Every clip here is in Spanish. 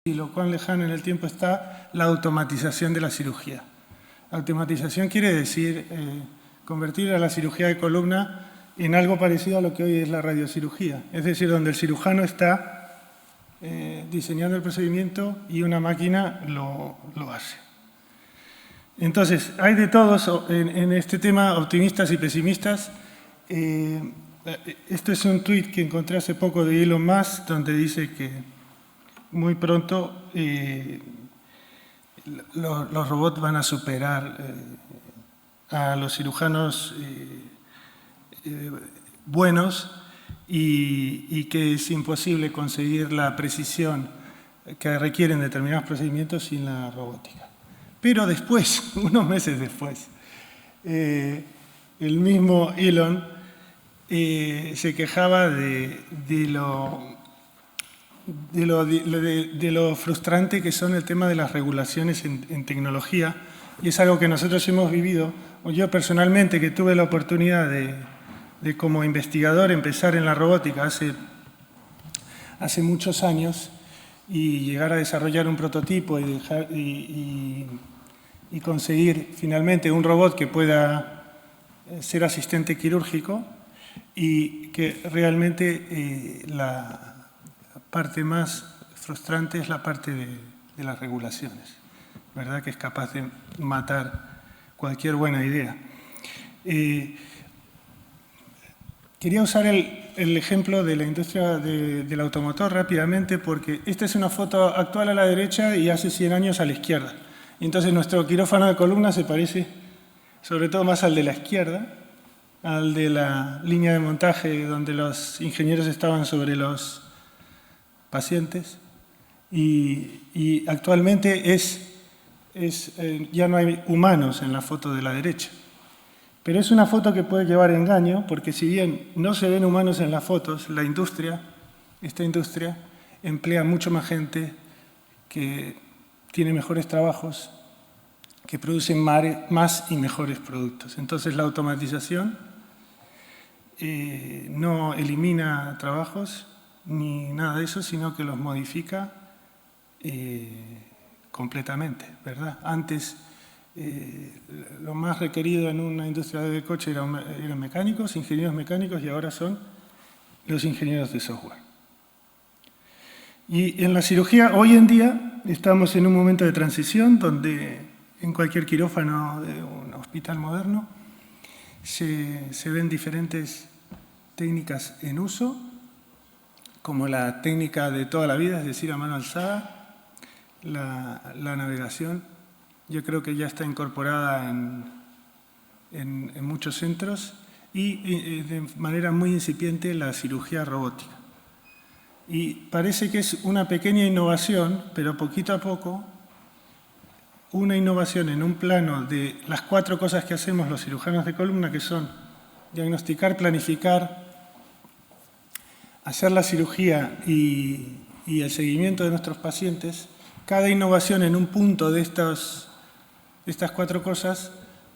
y lo cuán lejano en el tiempo está la automatización de la cirugía. Automatización quiere decir convertir a la cirugía de columna en algo parecido a lo que hoy es la radiocirugía, es decir, donde el cirujano está diseñando el procedimiento y una máquina lo hace. Entonces, hay de todos en este tema, optimistas y pesimistas. Esto es un tuit que encontré hace poco de Elon Musk, donde dice que muy pronto los robots van a superar a los cirujanos buenos y que es imposible conseguir la precisión que requieren determinados procedimientos sin la robótica. Pero después, unos meses después, el mismo Elon se quejaba de lo frustrante que son el tema de las regulaciones en tecnología, y es algo que nosotros hemos vivido, o yo personalmente, que tuve la oportunidad de como investigador empezar en la robótica hace muchos años y llegar a desarrollar un prototipo y conseguir finalmente un robot que pueda ser asistente quirúrgico, y que realmente la parte más frustrante es la parte de las regulaciones, ¿verdad? Que es capaz de matar cualquier buena idea. Quería usar el ejemplo de la industria del automotor rápidamente, porque esta es una foto actual a la derecha y hace 100 años a la izquierda. Entonces nuestro quirófano de columna se parece sobre todo más al de la izquierda, al de la línea de montaje donde los ingenieros estaban sobre los pacientes, y actualmente ya no hay humanos en la foto de la derecha. Pero es una foto que puede llevar engaño, porque si bien no se ven humanos en las fotos, esta industria emplea mucho más gente, que tiene mejores trabajos, que producen más y mejores productos. Entonces la automatización no elimina trabajos ni nada de eso, sino que los modifica completamente, ¿verdad? Antes lo más requerido en una industria del coche eran mecánicos, ingenieros mecánicos, y ahora son los ingenieros de software. Y en la cirugía, hoy en día, estamos en un momento de transición donde en cualquier quirófano de un hospital moderno se ven diferentes técnicas en uso, como la técnica de toda la vida, es decir, a mano alzada, la navegación. Yo creo que ya está incorporada en muchos centros, y de manera muy incipiente la cirugía robótica. Y parece que es una pequeña innovación, pero poquito a poco, una innovación en un plano de las 4 cosas que hacemos los cirujanos de columna, que son diagnosticar, planificar, hacer la cirugía y el seguimiento de nuestros pacientes. Cada innovación en un punto de estas 4 cosas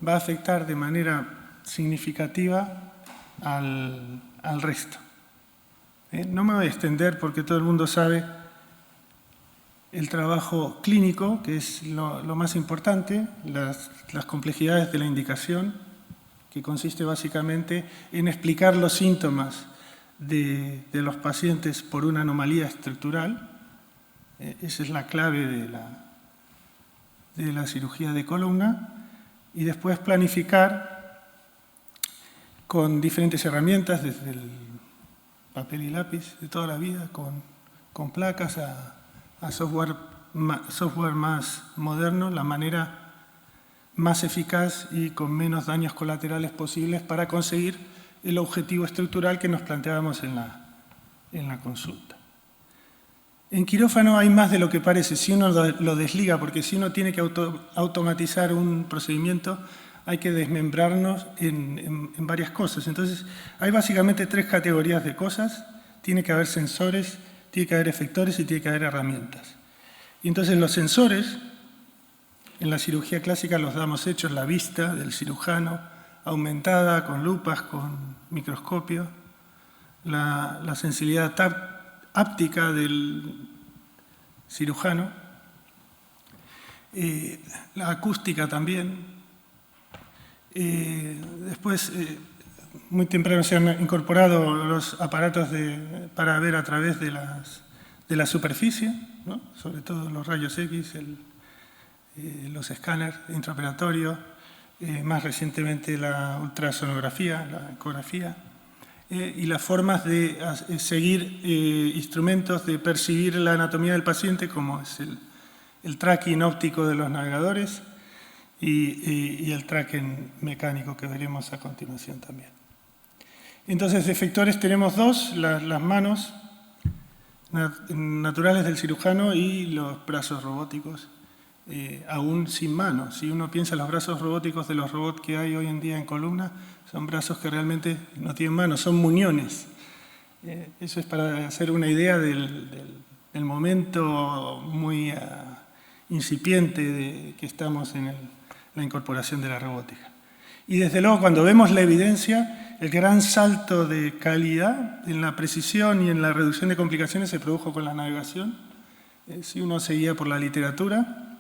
va a afectar de manera significativa al resto. No me voy a extender porque todo el mundo sabe el trabajo clínico, que es lo más importante, las complejidades de la indicación, que consiste básicamente en explicar los síntomas de los pacientes por una anomalía estructural. Esa es la clave de la cirugía de columna. Y después planificar con diferentes herramientas, desde el papel y lápiz de toda la vida, con placas a software más moderno, la manera más eficaz y con menos daños colaterales posibles para conseguir el objetivo estructural que nos planteábamos en la consulta. En quirófano hay más de lo que parece, si uno lo desliga, porque si uno tiene que automatizar un procedimiento, hay que desmembrarnos en varias cosas. Entonces, hay básicamente 3 categorías de cosas. Tiene que haber sensores, tiene que haber efectores y tiene que haber herramientas. Y entonces los sensores, en la cirugía clásica los damos hechos, la vista del cirujano, aumentada con lupas, con microscopio, la sensibilidad áptica cirujano. La acústica también. Después, muy temprano se han incorporado los aparatos para ver a través de la superficie, ¿no? Sobre todo los rayos X, los escáneres intraoperatorios, más recientemente la ultrasonografía, la ecografía, y las formas de seguir instrumentos, de percibir la anatomía del paciente, como es el tracking óptico de los navegadores y el tracking mecánico que veremos a continuación también. Entonces, de efectores tenemos dos, las manos naturales del cirujano y los brazos robóticos, aún sin manos. Si uno piensa en los brazos robóticos de los robots que hay hoy en día en columna, son brazos que realmente no tienen manos, son muñones. Eso es para hacer una idea del momento muy incipiente que estamos en la incorporación de la robótica. Y desde luego, cuando vemos la evidencia, el gran salto de calidad en la precisión y en la reducción de complicaciones se produjo con la navegación. Si uno seguía por la literatura,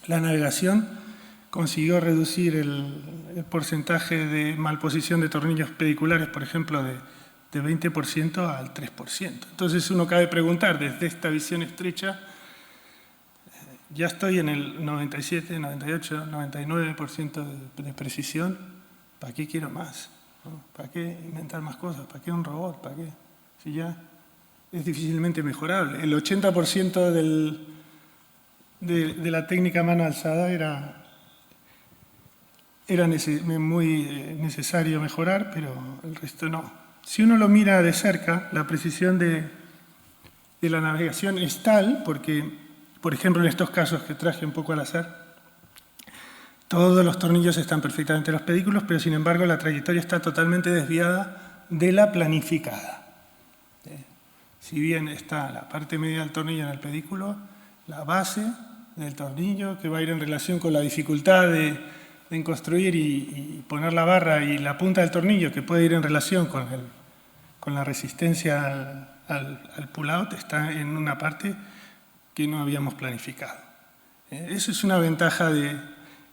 la navegación consiguió reducir el porcentaje de malposición de tornillos pediculares, por ejemplo, de 20% al 3%. Entonces uno cabe preguntar, desde esta visión estrecha, ya estoy en el 97, 98, 99% de precisión, ¿para qué quiero más? ¿No? ¿Para qué inventar más cosas? ¿Para qué un robot? ¿Para qué? Si ya es difícilmente mejorable. El 80% de la técnica a mano alzada era muy necesario mejorar, pero el resto no. Si uno lo mira de cerca, la precisión de la navegación es tal, porque, por ejemplo, en estos casos que traje un poco al azar, todos los tornillos están perfectamente en los pedículos, pero sin embargo la trayectoria está totalmente desviada de la planificada. Si bien está la parte media del tornillo en el pedículo, la base del tornillo, que va a ir en relación con la dificultad en construir y poner la barra, y la punta del tornillo, que puede ir en relación con la resistencia al pull-out, está en una parte que no habíamos planificado. Eso es una ventaja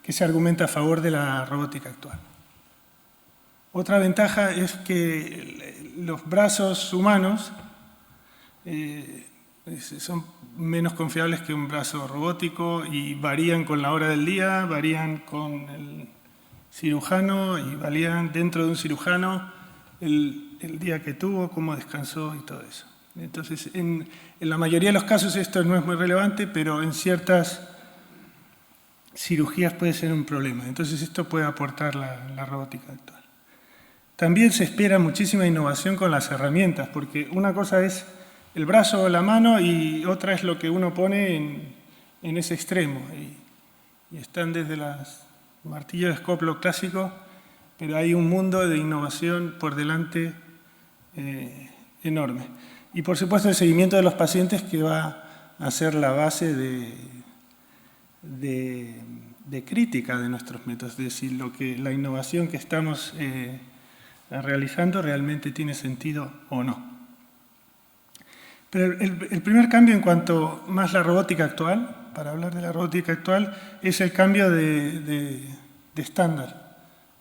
que se argumenta a favor de la robótica actual. Otra ventaja es que los brazos humanos son menos confiables que un brazo robótico y varían con la hora del día, varían con el cirujano y varían dentro de un cirujano el día que tuvo, cómo descansó y todo eso. Entonces, en la mayoría de los casos esto no es muy relevante, pero en ciertas cirugías puede ser un problema. Entonces, esto puede aportar la robótica actual. También se espera muchísima innovación con las herramientas, porque una cosa es el brazo o la mano y otra es lo que uno pone en ese extremo. Y están desde los martillos de Skoplo clásicos, pero hay un mundo de innovación por delante enorme. Y por supuesto el seguimiento de los pacientes, que va a ser la base de crítica de nuestros métodos, es decir, la innovación que estamos realizando realmente tiene sentido o no. Pero el primer cambio en cuanto más la robótica actual, para hablar de la robótica actual, es el cambio de estándar,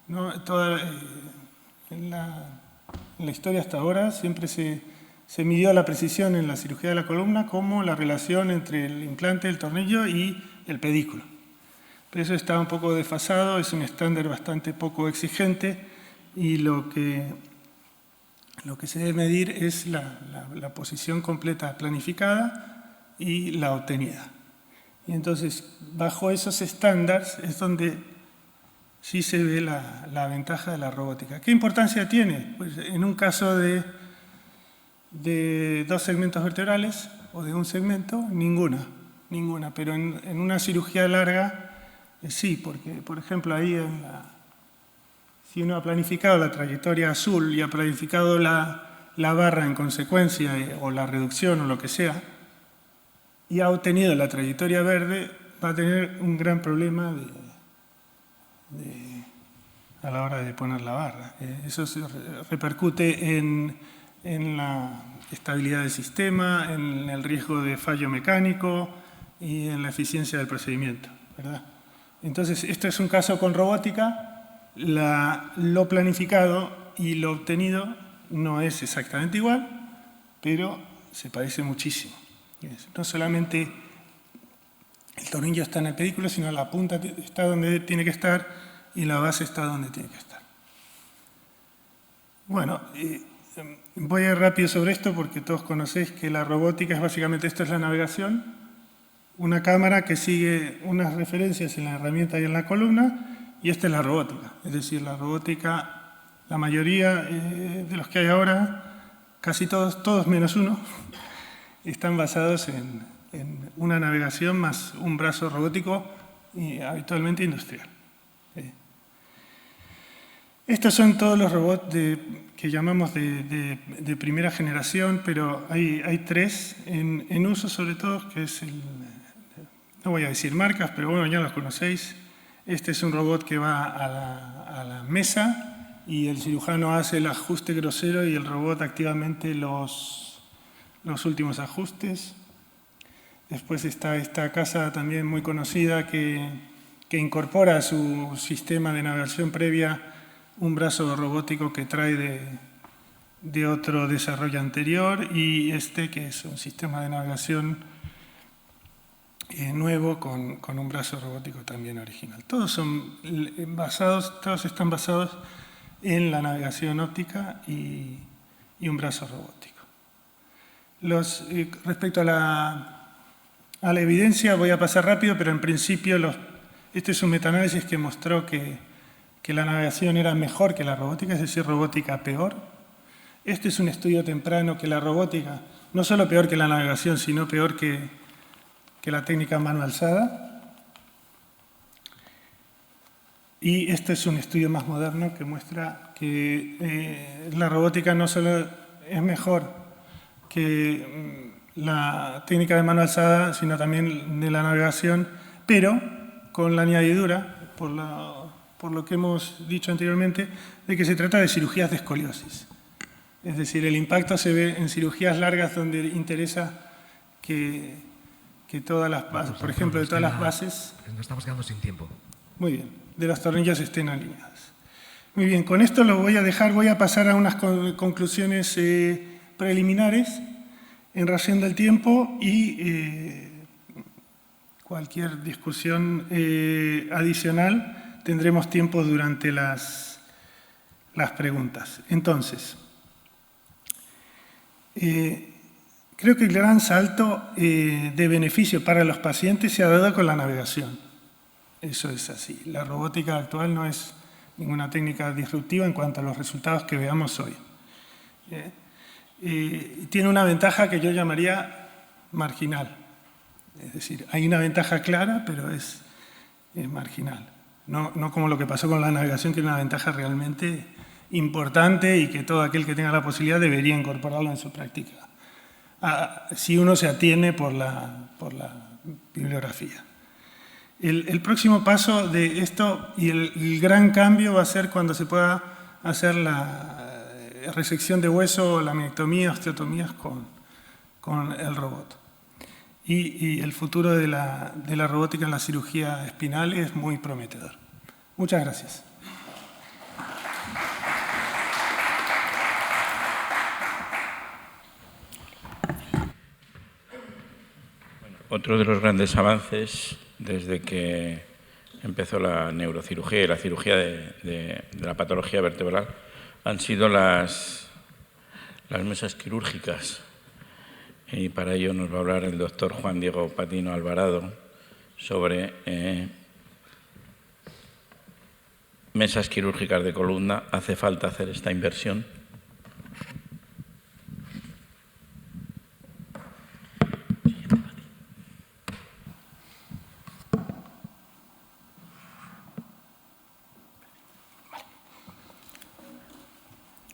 ¿no? En la historia hasta ahora siempre se midió la precisión en la cirugía de la columna como la relación entre el implante, el tornillo y el pedículo. Pero eso está un poco desfasado, es un estándar bastante poco exigente, y lo que se debe medir es la posición completa planificada y la obtenida. Y entonces, bajo esos estándares es donde sí se ve la ventaja de la robótica. ¿Qué importancia tiene? Pues en un caso de dos segmentos vertebrales o de un segmento, ninguna. Pero en una cirugía larga, sí, porque, por ejemplo, ahí si uno ha planificado la trayectoria azul y ha planificado la barra en consecuencia, o la reducción o lo que sea, y ha obtenido la trayectoria verde, va a tener un gran problema a la hora de poner la barra. Eso se repercute en estabilidad del sistema, en el riesgo de fallo mecánico y en la eficiencia del procedimiento, ¿verdad? Entonces, esto es un caso con robótica. Lo planificado y lo obtenido no es exactamente igual, pero se parece muchísimo. No solamente el tornillo está en el pedículo, sino la punta está donde tiene que estar y la base está donde tiene que estar. Bueno, voy a ir rápido sobre esto porque todos conocéis que la robótica es básicamente, esto es la navegación, una cámara que sigue unas referencias en la herramienta y en la columna, y esta es la robótica. Es decir, la robótica, la mayoría de los que hay ahora, casi todos menos uno, están basados en una navegación más un brazo robótico habitualmente industrial. Estos son todos los robots que llamamos de primera generación, pero hay tres en uso sobre todo, que es no voy a decir marcas, pero bueno, ya los conocéis. Este es un robot que va a la mesa y el cirujano hace el ajuste grosero y el robot activamente los últimos ajustes. Después está esta casa también muy conocida que incorpora a su sistema de navegación previa un brazo robótico que trae de otro desarrollo anterior, y este que es un sistema de navegación nuevo con un brazo robótico también original. Todos están basados en la navegación óptica y un brazo robótico. Respecto a la evidencia, voy a pasar rápido, pero en principio este es un metaanálisis que mostró que la navegación era mejor que la robótica, es decir, robótica peor. Este es un estudio temprano que la robótica, no solo peor que la navegación, sino peor que la técnica a mano alzada. Y este es un estudio más moderno que muestra que la robótica no solo es mejor que la técnica de mano alzada, sino también de la navegación, pero con la añadidura, por lo que hemos dicho anteriormente, de que se trata de cirugías de escoliosis. Es decir, el impacto se ve en cirugías largas donde interesa que todas las bases, por ejemplo, de todas las bases... Nos estamos quedando sin tiempo. Muy bien, de los tornillos estén alineadas. Muy bien, con esto lo voy a dejar, voy a pasar a unas conclusiones preliminares en razón del tiempo y cualquier discusión adicional tendremos tiempo durante las preguntas. Entonces, creo que el gran salto de beneficio para los pacientes se ha dado con la navegación. Eso es así. La robótica actual no es ninguna técnica disruptiva en cuanto a los resultados que veamos hoy. Tiene una ventaja que yo llamaría marginal. Es decir, hay una ventaja clara, pero es marginal. No como lo que pasó con la navegación, que es una ventaja realmente importante y que todo aquel que tenga la posibilidad debería incorporarlo en su práctica. Si uno se atiene por la bibliografía. El próximo paso de esto y el gran cambio va a ser cuando se pueda hacer la resección de hueso, laminectomía, osteotomías con el robot. Y el futuro de la robótica en la cirugía espinal es muy prometedor. Muchas gracias. Otro de los grandes avances desde que empezó la neurocirugía y la cirugía de la patología vertebral han sido las mesas quirúrgicas. Y para ello nos va a hablar el doctor Juan Diego Patino Alvarado sobre mesas quirúrgicas de columna. ¿Hace falta hacer esta inversión?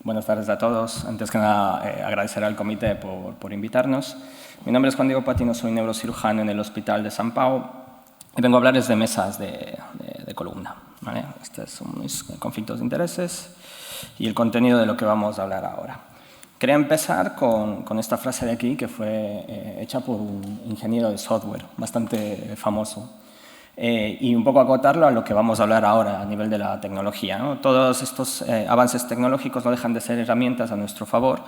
Buenas tardes a todos. Antes que nada, agradecer al comité por invitarnos. Mi nombre es Juan Diego Patino, soy neurocirujano en el Hospital de San Pau y vengo a hablarles de mesas de columna, ¿vale? Estos son mis conflictos de intereses y el contenido de lo que vamos a hablar ahora. Quería empezar con esta frase de aquí, que fue hecha por un ingeniero de software bastante famoso. Y un poco acotarlo a lo que vamos a hablar ahora a nivel de la tecnología, ¿no? Todos estos avances tecnológicos no dejan de ser herramientas a nuestro favor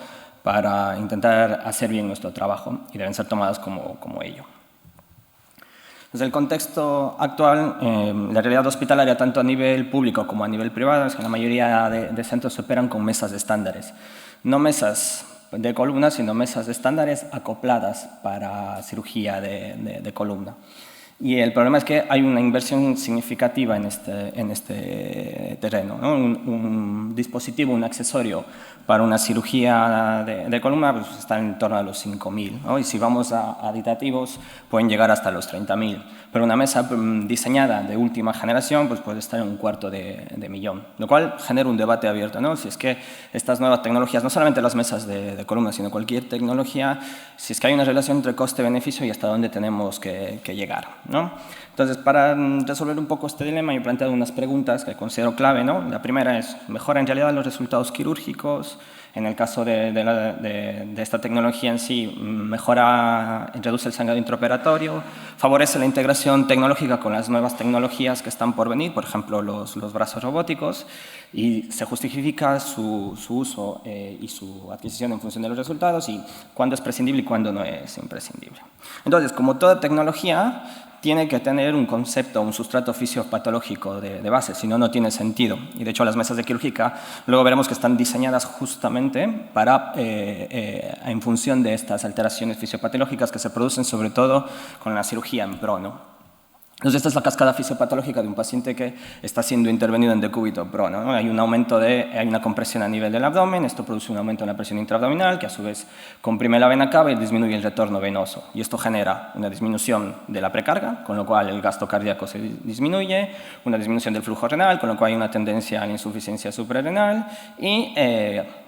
para intentar hacer bien nuestro trabajo y deben ser tomadas como ello. Desde el contexto actual, la realidad hospitalaria, tanto a nivel público como a nivel privado, es que la mayoría de centros se operan con mesas estándares. No mesas de columna, sino mesas estándares acopladas para cirugía de columna. Y el problema es que hay una inversión significativa en este terreno, ¿no? Un dispositivo, un accesorio para una cirugía de columna pues está en torno a los 5.000, ¿no? Y si vamos a aditativos pueden llegar hasta los 30.000. Pero una mesa diseñada de última generación pues puede estar en $250.000, lo cual genera un debate abierto, ¿no? Si es que estas nuevas tecnologías, no solamente las mesas de columna, sino cualquier tecnología, si es que hay una relación entre coste-beneficio y hasta dónde tenemos que llegar, ¿no? Entonces, para resolver un poco este dilema, yo he planteado unas preguntas que considero clave, ¿no? La primera es, ¿mejora en realidad los resultados quirúrgicos? En el caso de esta tecnología en sí, reduce el sangrado intraoperatorio, favorece la integración tecnológica con las nuevas tecnologías que están por venir, por ejemplo, los brazos robóticos, y se justifica su uso y su adquisición en función de los resultados y cuándo es prescindible y cuándo no es imprescindible. Entonces, como toda tecnología, tiene que tener un concepto, un sustrato fisiopatológico de base, si no, no tiene sentido. Y de hecho las mesas de quirúrgica luego veremos que están diseñadas justamente para, en función de estas alteraciones fisiopatológicas que se producen sobre todo con la cirugía en prono. Entonces, esta es la cascada fisiopatológica de un paciente que está siendo intervenido en decúbito prono, ¿no? Hay una compresión a nivel del abdomen, esto produce un aumento en la presión intraabdominal, que a su vez comprime la vena cava y disminuye el retorno venoso. Y esto genera una disminución de la precarga, con lo cual el gasto cardíaco se disminuye, una disminución del flujo renal, con lo cual hay una tendencia a la insuficiencia suprarrenal y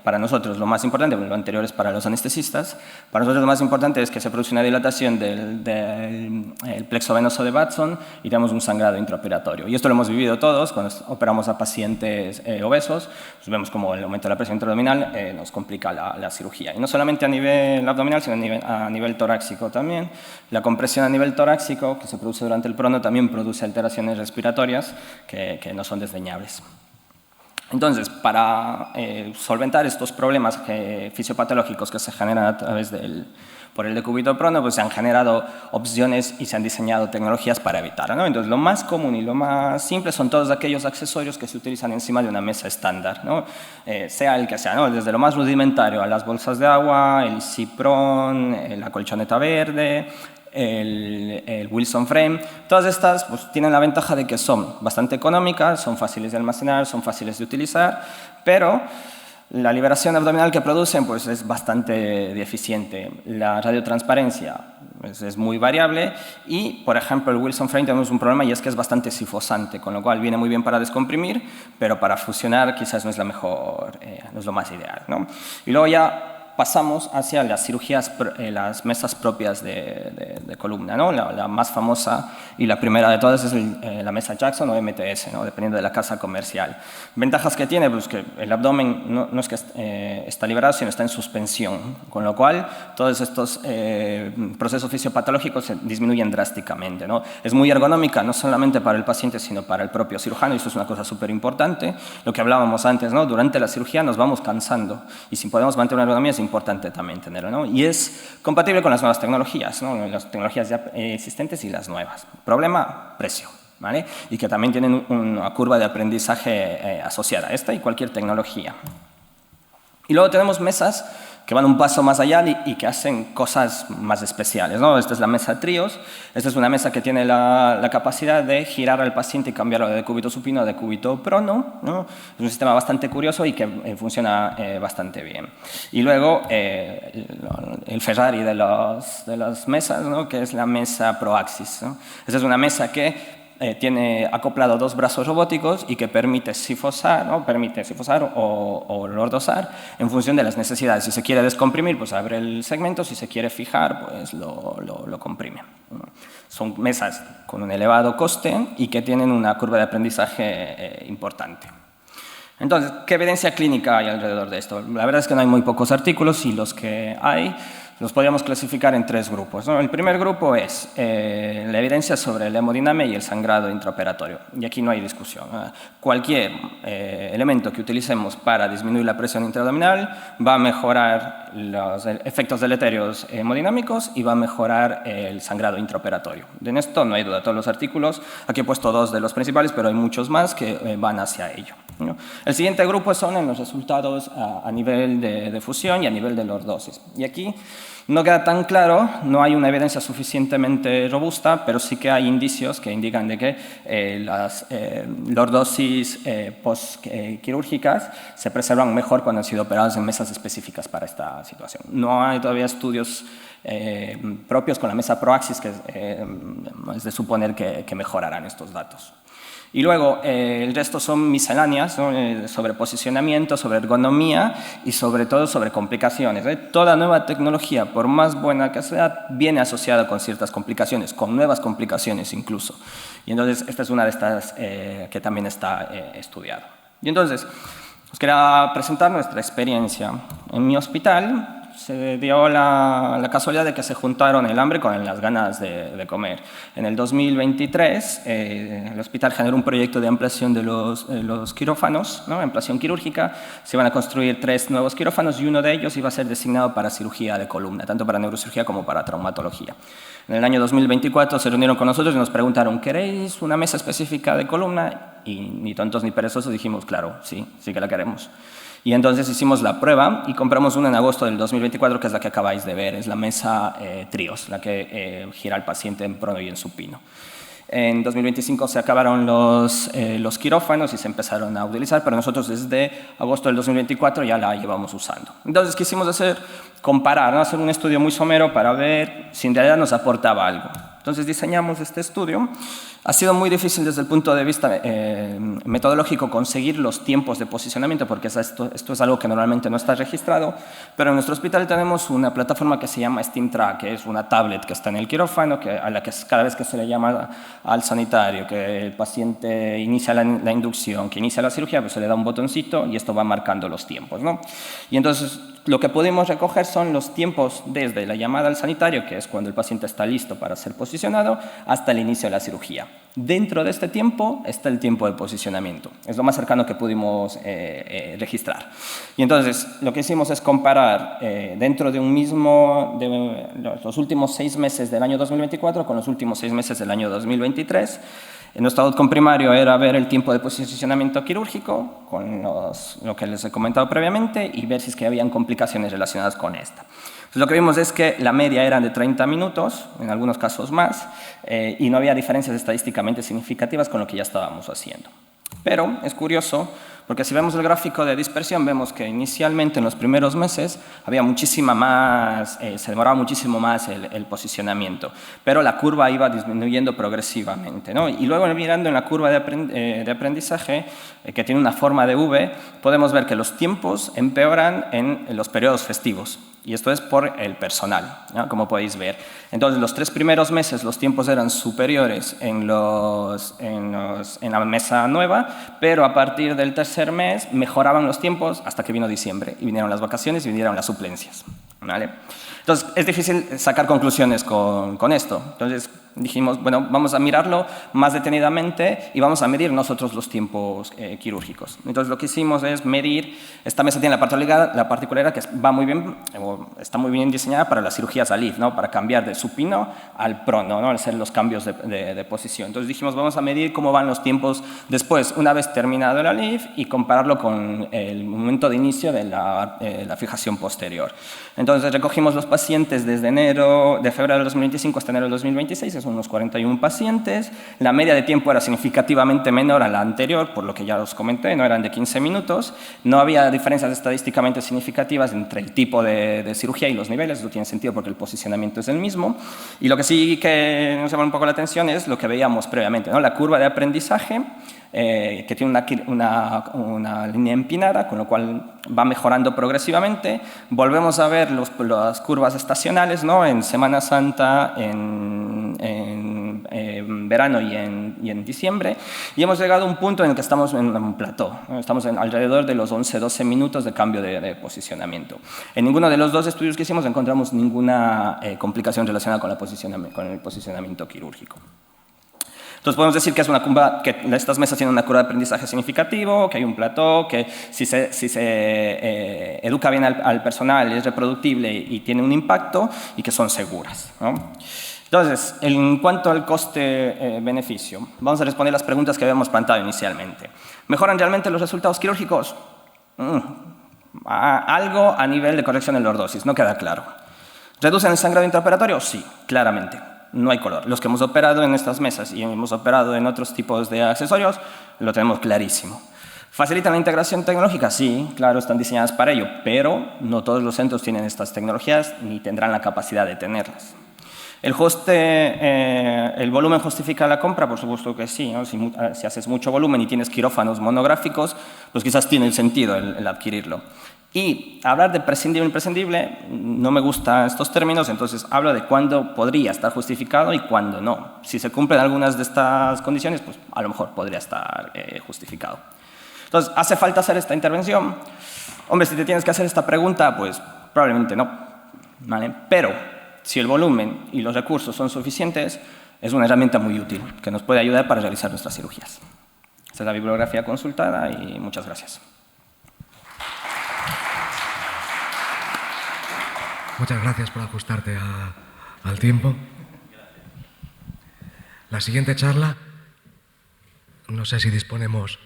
para nosotros lo más importante, lo anterior es para los anestesistas, para nosotros lo más importante es que se produce una dilatación del plexo venoso de Batson y tenemos un sangrado intraoperatorio. Y esto lo hemos vivido todos cuando operamos a pacientes obesos, pues vemos como el aumento de la presión intraabdominal nos complica la cirugía. Y no solamente a nivel abdominal, sino a nivel torácico también. La compresión a nivel torácico que se produce durante el prono también produce alteraciones respiratorias que no son desdeñables. Entonces, para solventar estos problemas fisiopatológicos que se generan a través por el decúbito prono, pues se han generado opciones y se han diseñado tecnologías para evitarlo, ¿no? Entonces, lo más común y lo más simple son todos aquellos accesorios que se utilizan encima de una mesa estándar, ¿no? Sea el que sea, ¿no? Desde lo más rudimentario a las bolsas de agua, el ciprón, la colchoneta verde, el Wilson Frame, todas estas pues, tienen la ventaja de que son bastante económicas, son fáciles de almacenar, son fáciles de utilizar, pero la liberación abdominal que producen pues, es bastante deficiente. La radiotransparencia pues, es muy variable y, por ejemplo, el Wilson Frame tenemos un problema y es que es bastante sifosante, con lo cual viene muy bien para descomprimir, pero para fusionar quizás no es no es lo más ideal, ¿no? Y luego ya pasamos hacia las cirugías, las mesas propias de columna, ¿no? La más famosa y la primera de todas es la mesa Jackson o MTS, ¿no? Dependiendo de la casa comercial. Ventajas que tiene, pues que el abdomen no es que está liberado, sino está en suspensión, con lo cual todos estos procesos fisiopatológicos se disminuyen drásticamente, ¿no? Es muy ergonómica, no solamente para el paciente, sino para el propio cirujano, y eso es una cosa súper importante. Lo que hablábamos antes, ¿no? Durante la cirugía nos vamos cansando, y si podemos mantener una ergonomía es importante también tenerlo, ¿no? Y es compatible con las nuevas tecnologías, ¿no? Las tecnologías ya existentes y las nuevas. Problema, precio, ¿vale? Y que también tienen una curva de aprendizaje asociada a esta y cualquier tecnología. Y luego tenemos mesas que van un paso más allá y que hacen cosas más especiales, ¿no? Esta es la mesa Trios. Esta es una mesa que tiene la capacidad de girar al paciente y cambiarlo de decúbito supino a decúbito prono, ¿no? Es un sistema bastante curioso y que funciona bastante bien. Y luego el Ferrari de las mesas, ¿no? Que es la mesa ProAxis, ¿no? Esta es una mesa que tiene acoplado dos brazos robóticos y que permite sifosar, ¿no? o lordosar en función de las necesidades. Si se quiere descomprimir, pues abre el segmento, si se quiere fijar, pues lo comprime. Son mesas con un elevado coste y que tienen una curva de aprendizaje importante. Entonces, ¿qué evidencia clínica hay alrededor de esto? La verdad es que no hay muy pocos artículos y los que hay los podríamos clasificar en 3 grupos, ¿no? El primer grupo es la evidencia sobre la hemodinamia y el sangrado intraoperatorio. Y aquí no hay discusión. Cualquier elemento que utilicemos para disminuir la presión intraabdominal va a mejorar los efectos deleterios hemodinámicos y va a mejorar el sangrado intraoperatorio. En esto no hay duda. Todos los artículos, aquí he puesto 2 de los principales, pero hay muchos más que van hacia ello, ¿no? El siguiente grupo son en los resultados a nivel de fusión y a nivel de lordosis. Y aquí no queda tan claro, no hay una evidencia suficientemente robusta, pero sí que hay indicios que indican de que las lordosis postquirúrgicas se preservan mejor cuando han sido operadas en mesas específicas para esta situación. No hay todavía estudios propios con la mesa ProAxis, que es de suponer que mejorarán estos datos. Y luego, el resto son misceláneas, ¿no? Sobre posicionamiento, sobre ergonomía y sobre todo sobre complicaciones, ¿eh? Toda nueva tecnología, por más buena que sea, viene asociada con ciertas complicaciones, con nuevas complicaciones incluso. Y entonces, esta es una de estas que también está estudiada. Y entonces, os quería presentar nuestra experiencia. En mi hospital se dio la casualidad de que se juntaron el hambre con las ganas de comer. En el 2023, el hospital generó un proyecto de ampliación de los quirófanos, ¿no? Ampliación quirúrgica. Se iban a construir 3 nuevos quirófanos y uno de ellos iba a ser designado para cirugía de columna, tanto para neurocirugía como para traumatología. En el año 2024 se reunieron con nosotros y nos preguntaron, ¿queréis una mesa específica de columna? Y ni tontos ni perezosos dijimos, claro, sí que la queremos. Y entonces hicimos la prueba y compramos una en agosto del 2024, que es la que acabáis de ver, es la mesa Trios, la que gira al paciente en prono y en supino. En 2025 se acabaron los quirófanos y se empezaron a utilizar, pero nosotros desde agosto del 2024 ya la llevamos usando. Entonces quisimos comparar, ¿no? Hacer un estudio muy somero para ver si en realidad nos aportaba algo. Entonces diseñamos este estudio. Ha sido muy difícil desde el punto de vista metodológico conseguir los tiempos de posicionamiento, porque esto es algo que normalmente no está registrado, pero en nuestro hospital tenemos una plataforma que se llama SteamTrack, que es una tablet que está en el quirófano, a la que cada vez que se le llama al sanitario, que el paciente inicia la inducción, que inicia la cirugía, pues se le da un botoncito y esto va marcando los tiempos, ¿no? Y entonces lo que pudimos recoger son los tiempos desde la llamada al sanitario, que es cuando el paciente está listo para ser posicionado, hasta el inicio de la cirugía. Dentro de este tiempo está el tiempo de posicionamiento. Es lo más cercano que pudimos registrar. Y entonces lo que hicimos es comparar dentro de los últimos 6 meses del año 2024 con los últimos 6 meses del año 2023. Nuestro outcome primario era ver el tiempo de posicionamiento quirúrgico, con lo que les he comentado previamente, y ver si es que habían complicaciones relacionadas con esta. Entonces, lo que vimos es que la media era de 30 minutos, en algunos casos más, y no había diferencias estadísticamente significativas con lo que ya estábamos haciendo. Pero es curioso, porque si vemos el gráfico de dispersión, vemos que inicialmente en los primeros meses había muchísima más, se demoraba muchísimo más el posicionamiento, pero la curva iba disminuyendo progresivamente, ¿no? Y luego mirando en la curva de aprendizaje, que tiene una forma de V, podemos ver que los tiempos empeoran en los periodos festivos. Y esto es por el personal, ¿no? Como podéis ver. Entonces, los 3 primeros meses los tiempos eran superiores en la mesa nueva, pero a partir del tercer mes mejoraban los tiempos hasta que vino diciembre y vinieron las vacaciones y vinieron las suplencias, ¿vale? Entonces, es difícil sacar conclusiones con esto. Entonces, dijimos, bueno, vamos a mirarlo más detenidamente y vamos a medir nosotros los tiempos quirúrgicos. Entonces, lo que hicimos es medir, esta mesa tiene la particularidad que va muy bien, está muy bien diseñada para las cirugías ALIF, ¿no? Para cambiar de supino al prono, ¿no? Al hacer los cambios de posición. Entonces, dijimos, vamos a medir cómo van los tiempos después, una vez terminado el ALIF, y compararlo con el momento de inicio de la fijación posterior. Entonces, recogimos los pacientes desde febrero del 2025 hasta enero del 2026, son unos 41 pacientes. La media de tiempo era significativamente menor a la anterior, por lo que ya os comenté, no eran de 15 minutos. No había diferencias estadísticamente significativas entre el tipo de cirugía y los niveles, eso tiene sentido porque el posicionamiento es el mismo. Y lo que sí que nos llama un poco la atención es lo que veíamos previamente, ¿no? La curva de aprendizaje, que tiene una línea empinada, con lo cual va mejorando progresivamente. Volvemos a ver las curvas estacionales, ¿no? En Semana Santa, en verano y y en diciembre, y hemos llegado a un punto en el que estamos en un plató. Estamos en alrededor de los 11-12 minutos de cambio de posicionamiento. En ninguno de los dos estudios que hicimos encontramos ninguna complicación relacionada con el posicionamiento quirúrgico. Entonces podemos decir que es una curva, que estas mesas tienen una curva de aprendizaje significativo, que hay un plató, que si se educa bien al personal es reproductible y tiene un impacto, y que son seguras, ¿no? Entonces, en cuanto al coste-beneficio, vamos a responder las preguntas que habíamos planteado inicialmente. ¿Mejoran realmente los resultados quirúrgicos? Algo a nivel de corrección de lordosis, no queda claro. ¿Reducen el sangrado intraoperatorio? Sí, claramente. No hay color. Los que hemos operado en estas mesas y hemos operado en otros tipos de accesorios, lo tenemos clarísimo. ¿Facilitan la integración tecnológica? Sí, claro, están diseñadas para ello, pero no todos los centros tienen estas tecnologías ni tendrán la capacidad de tenerlas. ¿El volumen justifica la compra? Por supuesto que sí, ¿no? Si haces mucho volumen y tienes quirófanos monográficos, pues quizás tiene sentido el adquirirlo. Y hablar de prescindible e imprescindible, no me gustan estos términos, entonces hablo de cuándo podría estar justificado y cuándo no. Si se cumplen algunas de estas condiciones, pues a lo mejor podría estar justificado. Entonces, ¿hace falta hacer esta intervención? Hombre, si te tienes que hacer esta pregunta, pues probablemente no, ¿vale? Pero si el volumen y los recursos son suficientes, es una herramienta muy útil que nos puede ayudar para realizar nuestras cirugías. Esta es la bibliografía consultada y muchas gracias. Muchas gracias por ajustarte al tiempo. La siguiente charla, no sé si disponemos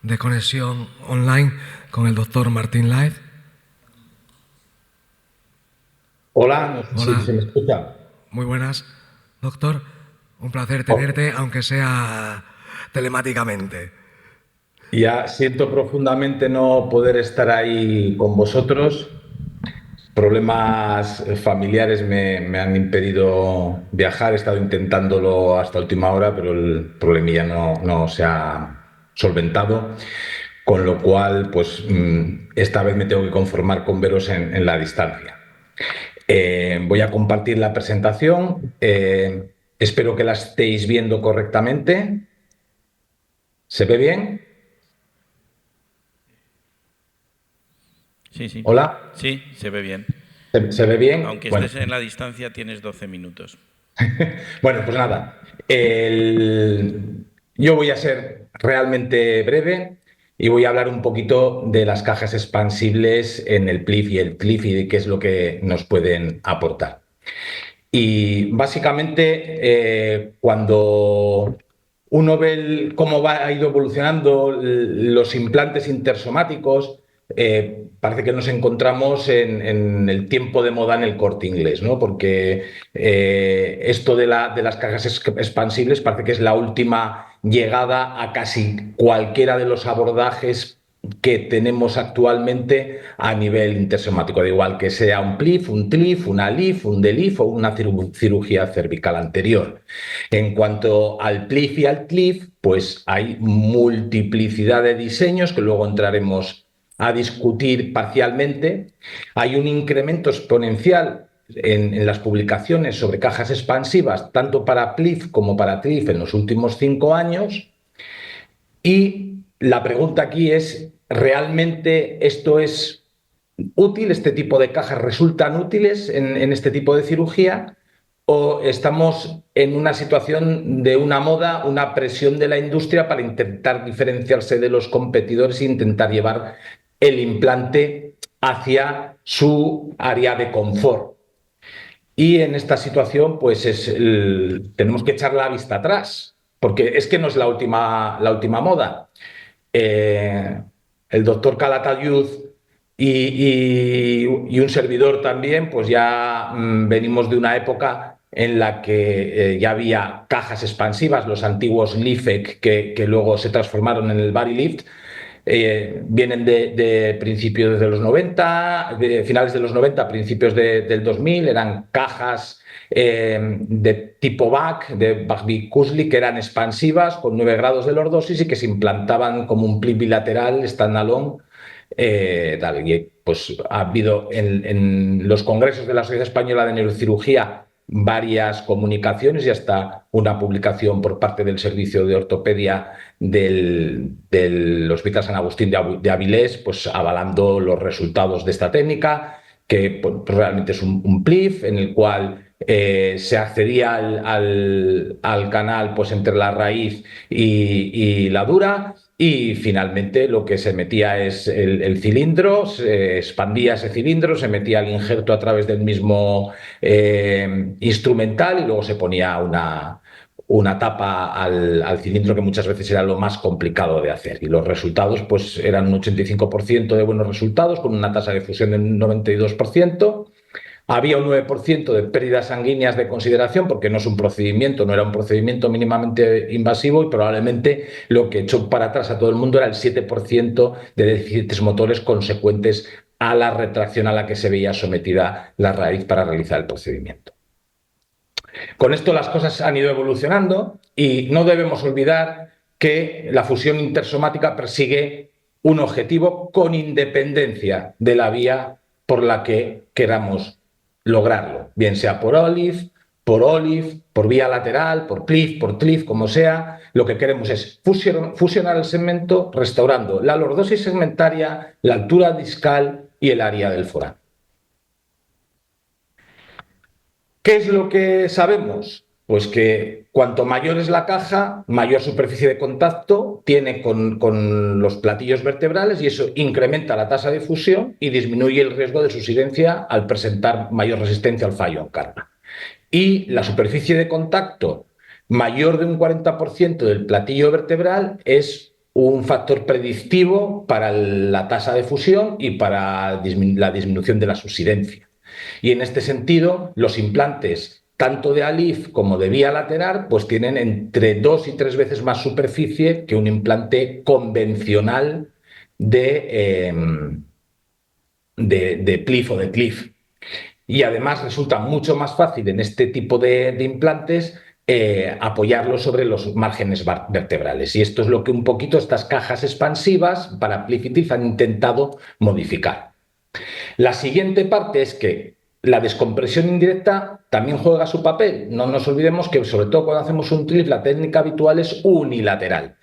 de conexión online con el doctor Martín Laez. Hola, no sé Hola. si se me escucha. Muy buenas, doctor. Un placer tenerte, aunque sea telemáticamente. Ya siento profundamente no poder estar ahí con vosotros. Problemas familiares me han impedido viajar. He estado intentándolo hasta última hora, pero el problemilla no se ha solventado. Con lo cual, pues esta vez me tengo que conformar con veros en la distancia. Voy a compartir la presentación. Espero que la estéis viendo correctamente. ¿Se ve bien? Sí, sí. ¿Hola? Sí, se ve bien. ¿Se ve bien? Aunque Bueno. estés en la distancia, tienes 12 minutos. Bueno, pues nada. Yo voy a ser realmente breve y voy a hablar un poquito de las cajas expansibles en el PLIF y el TLIF y de qué es lo que nos pueden aportar. Y básicamente, cuando uno ve cómo ha ido evolucionando los implantes intersomáticos, parece que nos encontramos en el tiempo de moda en el Corte Inglés, ¿no? Porque esto de las cajas expansibles parece que es la última llegada a casi cualquiera de los abordajes que tenemos actualmente a nivel intersomático, da igual que sea un PLIF, un TLIF, una LIF, un DELIF o una cirugía cervical anterior. En cuanto al PLIF y al TLIF, pues hay multiplicidad de diseños que luego entraremos a discutir parcialmente. Hay un incremento exponencial en las publicaciones sobre cajas expansivas, tanto para PLIF como para TLIF en los últimos 5 años. Y la pregunta aquí es, ¿realmente esto es útil? ¿Este tipo de cajas resultan útiles en este tipo de cirugía? ¿O estamos en una situación de una moda, una presión de la industria para intentar diferenciarse de los competidores e intentar llevar el implante hacia su área de confort? Y en esta situación, pues tenemos que echar la vista atrás, porque es que no es la última moda. El doctor Calatayud y un servidor también, pues ya venimos de una época en la que ya había cajas expansivas, los antiguos LIFEC que luego se transformaron en el Barilift. Vienen de principios de los 90, de finales de los 90, principios del 2000, eran cajas de tipo BAC, de Bagby-Kussli, que eran expansivas con 9 grados de lordosis y que se implantaban como un PLIF bilateral standalone. Y pues ha habido en los congresos de la Sociedad Española de Neurocirugía varias comunicaciones y hasta una publicación por parte del Servicio de Ortopedia del Hospital San Agustín de Avilés, pues avalando los resultados de esta técnica, que pues, realmente es un PLIF en el cual se accedía al canal pues, entre la raíz y la dura, y finalmente lo que se metía es el cilindro, se expandía ese cilindro, se metía el injerto a través del mismo instrumental y luego se ponía una tapa al cilindro, que muchas veces era lo más complicado de hacer. Y los resultados pues, eran un 85% de buenos resultados, con una tasa de fusión del 92%. Había un 9% de pérdidas sanguíneas de consideración, porque no es un procedimiento, no era un procedimiento mínimamente invasivo, y probablemente lo que echó para atrás a todo el mundo era el 7% de déficits motores consecuentes a la retracción a la que se veía sometida la raíz para realizar el procedimiento. Con esto las cosas han ido evolucionando y no debemos olvidar que la fusión intersomática persigue un objetivo con independencia de la vía por la que queramos lograrlo, bien sea por OLIF, por vía lateral, por PLIF, por TLIF, como sea. Lo que queremos es fusionar el segmento restaurando la lordosis segmentaria, la altura discal y el área del forán. ¿Qué es lo que sabemos? Pues que cuanto mayor es la caja, mayor superficie de contacto tiene con los platillos vertebrales, y eso incrementa la tasa de fusión y disminuye el riesgo de subsidencia al presentar mayor resistencia al fallo en carga. Y la superficie de contacto mayor de un 40% del platillo vertebral es un factor predictivo para la tasa de fusión y para la disminución de la subsidencia. Y en este sentido, los implantes tanto de ALIF como de vía lateral pues tienen entre 2 y 3 veces más superficie que un implante convencional de PLIF o de TLIF. Y además resulta mucho más fácil en este tipo de implantes apoyarlo sobre los márgenes vertebrales. Y esto es lo que un poquito estas cajas expansivas para PLIF y TLIF han intentado modificar. La siguiente parte es que la descompresión indirecta también juega su papel. No nos olvidemos que, sobre todo cuando hacemos un TLIF, la técnica habitual es unilateral.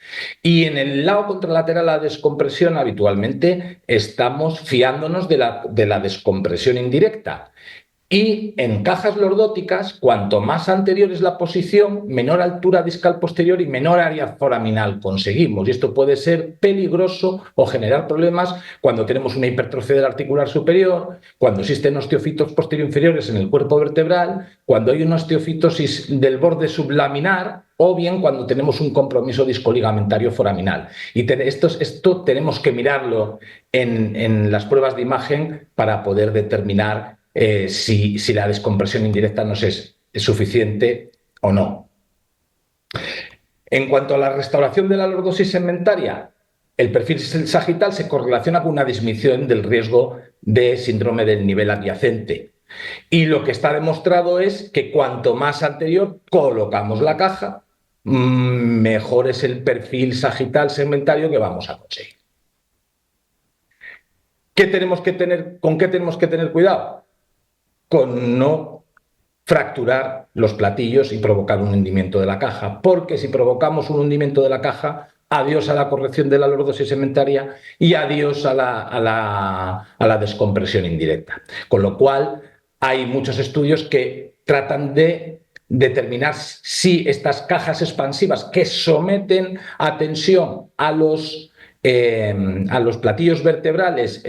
Y en el lado contralateral a la descompresión, habitualmente estamos fiándonos de la descompresión indirecta. Y en cajas lordóticas, cuanto más anterior es la posición, menor altura discal posterior y menor área foraminal conseguimos. Y esto puede ser peligroso o generar problemas cuando tenemos una hipertrofia del articular superior, cuando existen osteofitos posterior inferiores en el cuerpo vertebral, cuando hay una osteofitosis del borde sublaminar, o bien cuando tenemos un compromiso discoligamentario foraminal. Y esto tenemos que mirarlo en las pruebas de imagen para poder determinar si la descompresión indirecta nos es suficiente o no. En cuanto a la restauración de la lordosis segmentaria, el perfil sagital se correlaciona con una disminución del riesgo de síndrome del nivel adyacente. Y lo que está demostrado es que cuanto más anterior colocamos la caja, mejor es el perfil sagital segmentario que vamos a conseguir. ¿Con qué tenemos que tener cuidado? Con no fracturar los platillos y provocar un hundimiento de la caja, porque si provocamos un hundimiento de la caja, adiós a la corrección de la lordosis segmentaria y adiós a la descompresión indirecta. Con lo cual, hay muchos estudios que tratan de determinar si estas cajas expansivas que someten a tensión a los platillos vertebrales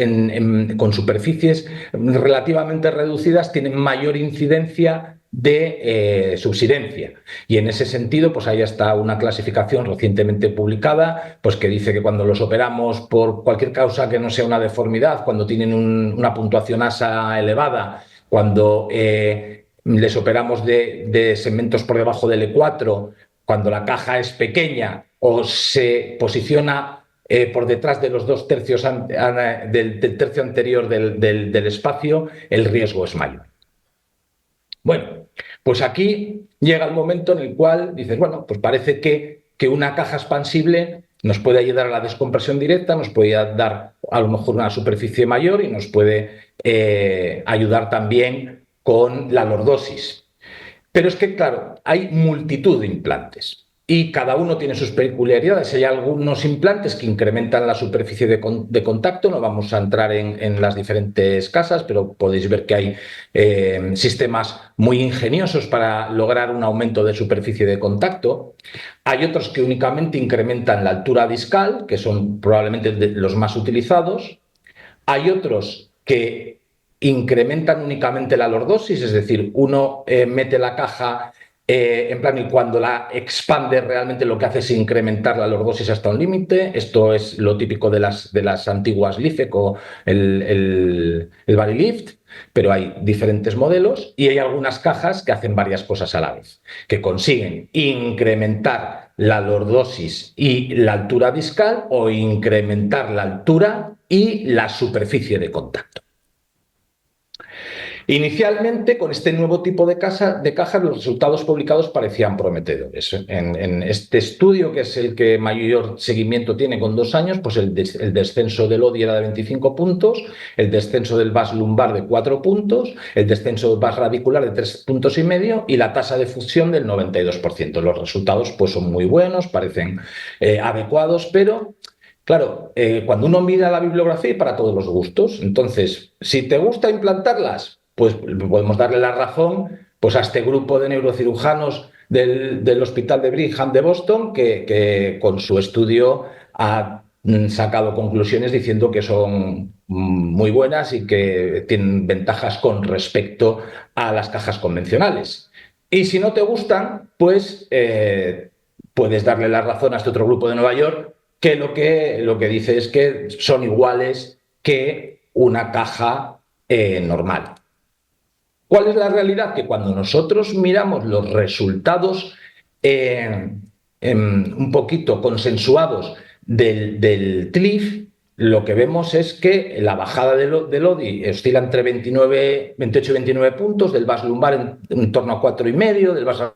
con superficies relativamente reducidas tienen mayor incidencia de subsidencia. Y en ese sentido, pues ahí está una clasificación recientemente publicada, pues que dice que cuando los operamos por cualquier causa que no sea una deformidad, cuando tienen una puntuación ASA elevada, cuando les operamos de segmentos por debajo del E4, cuando la caja es pequeña o se posiciona por detrás de los 2 tercios del tercio anterior del espacio, el riesgo es mayor. Bueno, pues aquí llega el momento en el cual dices, bueno, pues parece que una caja expansible nos puede ayudar a la descompresión directa, nos puede dar a lo mejor una superficie mayor y nos puede ayudar también con la lordosis. Pero es que, claro, hay multitud de implantes y cada uno tiene sus peculiaridades. Hay algunos implantes que incrementan la superficie de contacto, no vamos a entrar en las diferentes casas, pero podéis ver que hay sistemas muy ingeniosos para lograr un aumento de superficie de contacto. Hay otros que únicamente incrementan la altura discal, que son probablemente los más utilizados. Hay otros que incrementan únicamente la lordosis, es decir, uno mete la caja en plan y cuando la expande realmente lo que hace es incrementar la lordosis hasta un límite. Esto es lo típico de las antiguas LIFEC o el Barilift, pero hay diferentes modelos y hay algunas cajas que hacen varias cosas a la vez, que consiguen incrementar la lordosis y la altura discal o incrementar la altura y la superficie de contacto. Inicialmente, con este nuevo tipo de cajas, los resultados publicados parecían prometedores. En este estudio, que es el que mayor seguimiento tiene con 2 años, pues el descenso del ODI era de 25 puntos, el descenso del VAS lumbar de 4 puntos, el descenso del VAS radicular de 3,5 puntos y la tasa de fusión del 92%. Los resultados pues, son muy buenos, parecen adecuados, pero... Claro, cuando uno mira la bibliografía hay para todos los gustos. Entonces, si te gusta implantarlas, pues podemos darle la razón pues, a este grupo de neurocirujanos del Hospital de Brigham de Boston que con su estudio ha sacado conclusiones diciendo que son muy buenas y que tienen ventajas con respecto a las cajas convencionales. Y si no te gustan, pues puedes darle la razón a este otro grupo de Nueva York que lo que dice es que son iguales que una caja normal. ¿Cuál es la realidad? Que cuando nosotros miramos los resultados un poquito consensuados del TLIF, lo que vemos es que la bajada del ODI oscila entre 28 y 29 puntos, del VAS lumbar en torno a 4,5, del VAS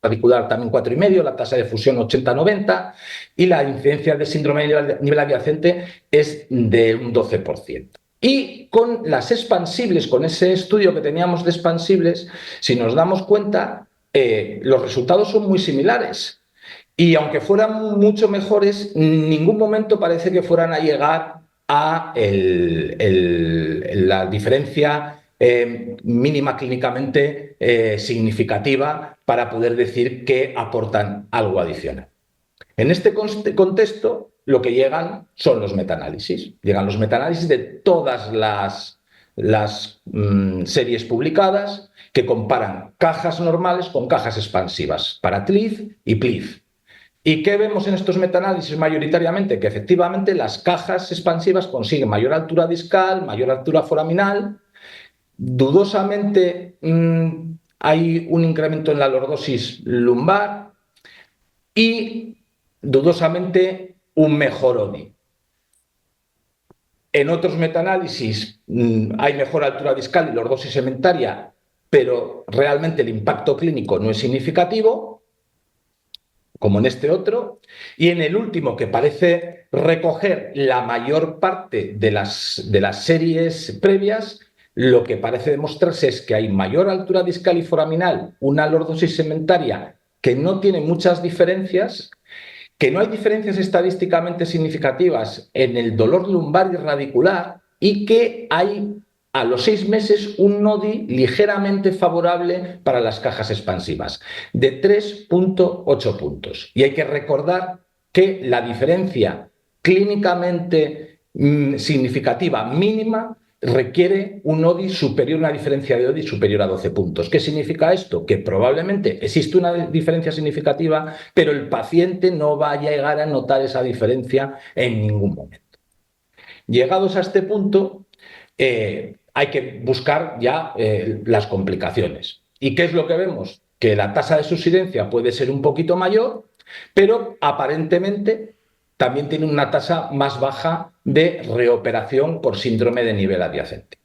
radicular también 4,5, la tasa de fusión 80-90 y la incidencia de síndrome de nivel adyacente es de un 12%. Y con las expansibles, con ese estudio que teníamos de expansibles, si nos damos cuenta, los resultados son muy similares. Y aunque fueran mucho mejores, en ningún momento parece que fueran a llegar a la diferencia mínima clínicamente significativa para poder decir que aportan algo adicional. En este contexto, lo que llegan son los metaanálisis. Llegan los metaanálisis de todas las series publicadas que comparan cajas normales con cajas expansivas para TLIF y PLIF. ¿Y qué vemos en estos metaanálisis mayoritariamente? Que efectivamente las cajas expansivas consiguen mayor altura discal, mayor altura foraminal. Dudosamente hay un incremento en la lordosis lumbar y dudosamente un mejor ODI. En otros metaanálisis hay mejor altura discal y lordosis segmentaria, pero realmente el impacto clínico no es significativo, como en este otro. Y en el último, que parece recoger la mayor parte de las series previas, lo que parece demostrarse es que hay mayor altura discal y foraminal, una lordosis segmentaria que no tiene muchas diferencias, que no hay diferencias estadísticamente significativas en el dolor lumbar y radicular y que hay a los 6 meses un ODI ligeramente favorable para las cajas expansivas, de 3,8 puntos. Y hay que recordar que la diferencia clínicamente significativa mínima requiere un ODI superior, una diferencia de ODI superior a 12 puntos. ¿Qué significa esto? Que probablemente existe una diferencia significativa, pero el paciente no va a llegar a notar esa diferencia en ningún momento. Llegados a este punto, hay que buscar ya las complicaciones. ¿Y qué es lo que vemos? Que la tasa de subsidencia puede ser un poquito mayor, pero aparentemente también tiene una tasa más baja de reoperación por síndrome de nivel adyacente.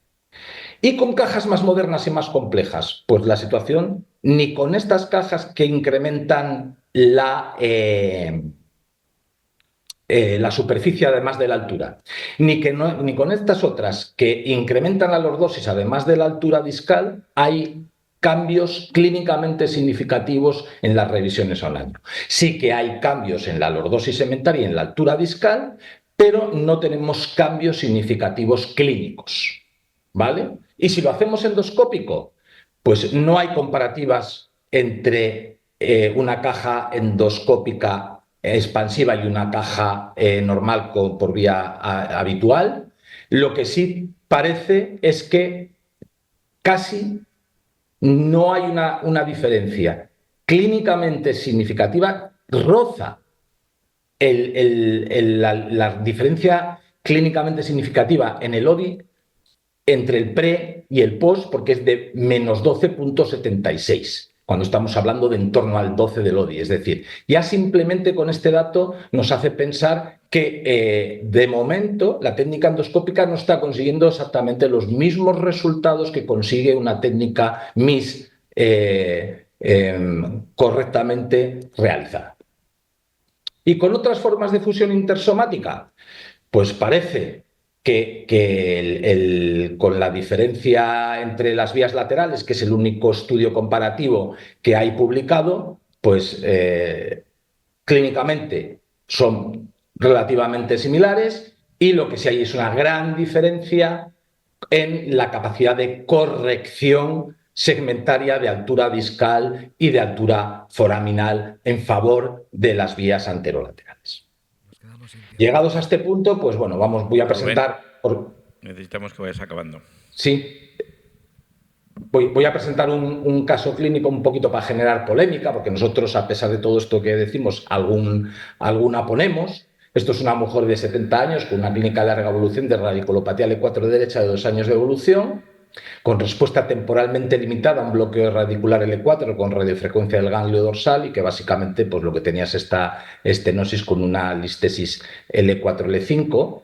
Y con cajas más modernas y más complejas, pues la situación, ni con estas cajas que incrementan la superficie además de la altura, ni con estas otras que incrementan la lordosis además de la altura discal, hay cambios clínicamente significativos en las revisiones a un año. Sí que hay cambios en la lordosis segmentaria y en la altura discal, pero no tenemos cambios significativos clínicos, ¿vale? Y si lo hacemos endoscópico, pues no hay comparativas entre una caja endoscópica expansiva y una caja normal por vía habitual. Lo que sí parece es que casi no hay una diferencia clínicamente significativa, roza la diferencia clínicamente significativa en el ODI entre el pre y el post, porque es de menos 12,76, cuando estamos hablando de en torno al 12 del ODI. Es decir, ya simplemente con este dato nos hace pensar que de momento la técnica endoscópica no está consiguiendo exactamente los mismos resultados que consigue una técnica MIS correctamente realizada. Y con otras formas de fusión intersomática, pues parece que con la diferencia entre las vías laterales, que es el único estudio comparativo que hay publicado, pues clínicamente son relativamente similares, y lo que sí hay es una gran diferencia en la capacidad de corrección segmentaria de altura discal y de altura foraminal en favor de las vías anterolaterales. Llegados a este punto, pues bueno, voy a presentar... Necesitamos que vayas acabando. Sí. Voy a presentar un caso clínico un poquito para generar polémica, porque nosotros, a pesar de todo esto que decimos, alguna ponemos. Esto es una mujer de 70 años con una clínica de larga evolución de radiculopatía L4 derecha de 2 años de evolución, con respuesta temporalmente limitada a un bloqueo radicular L4 con radiofrecuencia del ganglio dorsal, y que básicamente pues, lo que tenía es esta estenosis con una listesis L4-L5,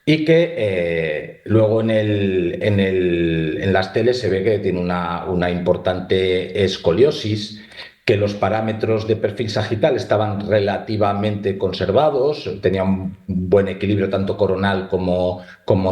y que luego en las teles se ve que tiene una importante escoliosis, que los parámetros de perfil sagital estaban relativamente conservados, tenía un buen equilibrio tanto coronal como